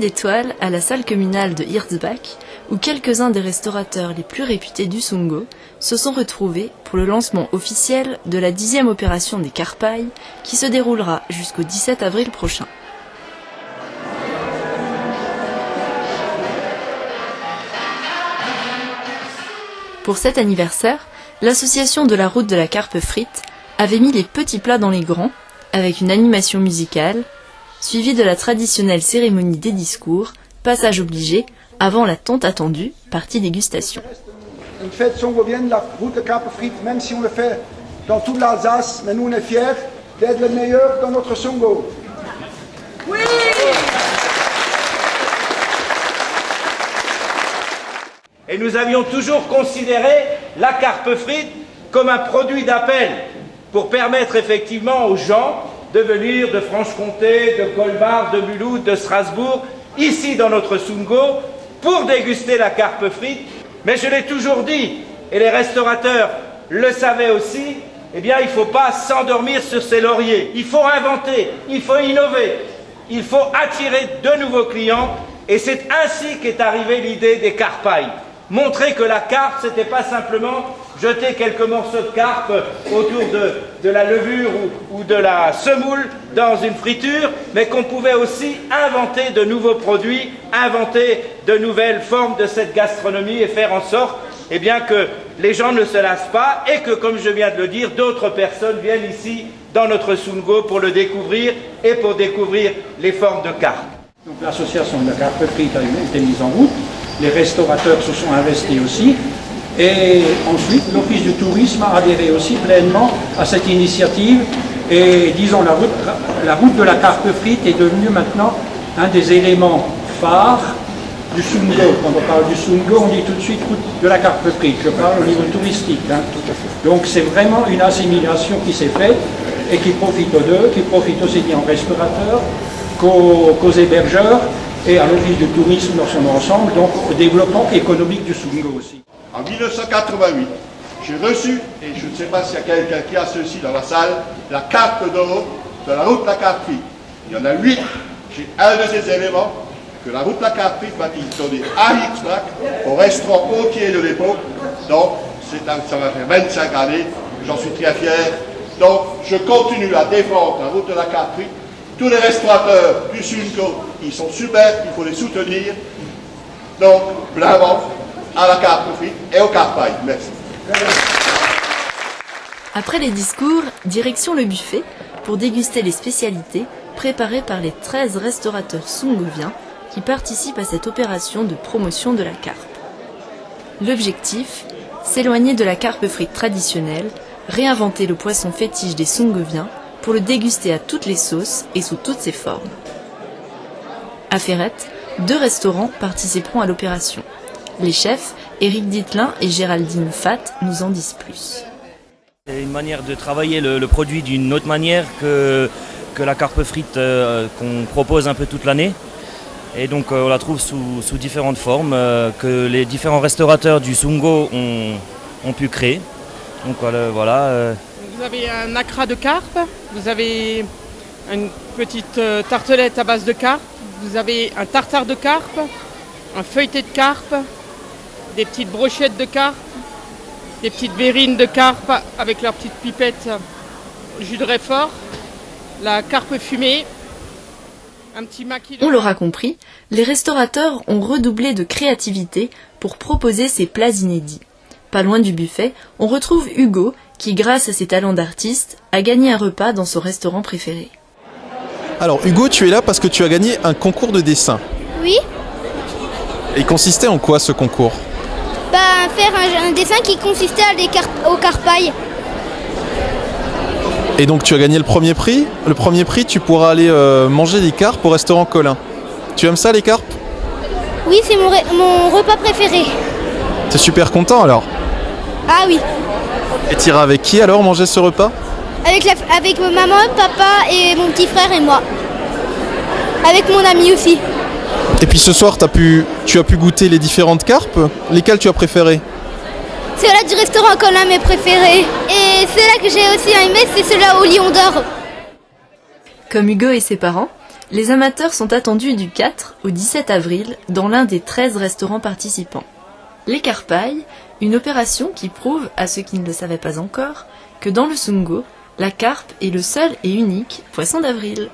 étoiles à la salle communale de Hirzbach, où quelques-uns des restaurateurs les plus réputés du Sungo se sont retrouvés pour le lancement officiel de la 10e opération des Karpailles qui se déroulera jusqu'au 17 avril prochain. Pour cet anniversaire, l'association de la route de la carpe frite avait mis les petits plats dans les grands, avec une animation musicale, suivie de la traditionnelle cérémonie des discours, passage obligé, avant la tant attendue partie dégustation. Une fête songovienne, la route de carpe frite, même si on le fait dans toute l'Alsace, mais nous on est fiers d'être le meilleur dans notre Sungo. Oui! Et nous avions toujours considéré la carpe frite comme un produit d'appel pour permettre effectivement aux gens de venir de Franche-Comté, de Colmar, de Mulhouse, de Strasbourg, ici dans notre Sungo, pour déguster la carpe frite. Mais je l'ai toujours dit, et les restaurateurs le savaient aussi, eh bien il ne faut pas s'endormir sur ses lauriers. Il faut inventer, il faut innover, il faut attirer de nouveaux clients, et c'est ainsi qu'est arrivée l'idée des Karpailles. Montrer que la carpe, ce n'était pas simplement jeter quelques morceaux de carpe autour de la levure ou de la semoule dans une friture, mais qu'on pouvait aussi inventer de nouveaux produits, inventer de nouvelles formes de cette gastronomie et faire en sorte eh bien, que les gens ne se lassent pas et que, comme je viens de le dire, d'autres personnes viennent ici dans notre Sungo pour le découvrir et pour découvrir les formes de carpe. Donc l'association de la carpe frite a été mise en route, les restaurateurs se sont investis aussi. Et ensuite, l'Office du tourisme a adhéré aussi pleinement à cette initiative. Et disons, la route de la carpe frite est devenue maintenant un des éléments phares du Sungo. Quand on parle du Sungo, on dit tout de suite route de la carpe frite. Je parle au niveau touristique. Donc c'est vraiment une assimilation qui s'est faite et qui profite aux deux, qui profite aussi bien aux restaurateurs qu'aux hébergeurs et à l'Office du tourisme dans son ensemble, donc au développement économique du Sungo aussi. En 1988, j'ai reçu, et je ne sais pas s'il y a quelqu'un qui a ceci dans la salle, la carte d'or de la route de la carpe frite. Il y en a 8. J'ai un de ces éléments que la route de la carpe frite m'a donné à Hirzbach, au restaurant Hôtier de l'époque. Donc, ça va faire 25 années, j'en suis très fier. Donc, je continue à défendre la route de la carpe frite. Tous les restaurateurs du Sungo, ils sont super, il faut les soutenir. Donc, bravo à la carpe frite et aux Karpailles. Merci. Après les discours, direction le buffet pour déguster les spécialités préparées par les 13 restaurateurs sungoviens qui participent à cette opération de promotion de la carpe. L'objectif, s'éloigner de la carpe frite traditionnelle, réinventer le poisson fétiche des Sungoviens pour le déguster à toutes les sauces et sous toutes ses formes. À Ferrette, 2 restaurants participeront à l'opération. Les chefs, Éric Dittelin et Géraldine Fatt, nous en disent plus. C'est une manière de travailler le produit d'une autre manière que la carpe frite qu'on propose un peu toute l'année. Et donc on la trouve sous différentes formes que les différents restaurateurs du Sungo ont pu créer. Donc voilà. Vous avez un acra de carpe, vous avez une petite tartelette à base de carpe, vous avez un tartare de carpe, un feuilleté de carpe, des petites brochettes de carpe, des petites verrines de carpe avec leurs petites pipettes jus de réfort, la carpe fumée, un petit maquis de... On l'aura compris, les restaurateurs ont redoublé de créativité pour proposer ces plats inédits. Pas loin du buffet, on retrouve Hugo qui, grâce à ses talents d'artiste, a gagné un repas dans son restaurant préféré. Alors Hugo, tu es là parce que tu as gagné un concours de dessin. Oui. Et il consistait en quoi ce concours ? Faire un dessin qui consistait aux Karpailles. Et donc tu as gagné le premier prix. Le premier prix, tu pourras aller manger des carpes au restaurant Colin. Tu aimes ça les carpes ? Oui, c'est mon repas préféré. T'es super content alors ? Ah oui. Et t'iras avec qui alors manger ce repas ? Avec ma maman, papa et mon petit frère et moi. Avec mon ami aussi. Et puis ce soir, tu as pu goûter les différentes carpes. Lesquelles tu as préférées ? Celle-là du restaurant Colin, mes préférées. Et celle-là que j'ai aussi aimée, c'est celle-là au Lion d'Or. Comme Hugo et ses parents, Les amateurs sont attendus du 4 au 17 avril dans l'un des 13 restaurants participants. L'écarpaille, une opération qui prouve, à ceux qui ne le savaient pas encore, que dans le Sungo, la carpe est le seul et unique poisson d'avril.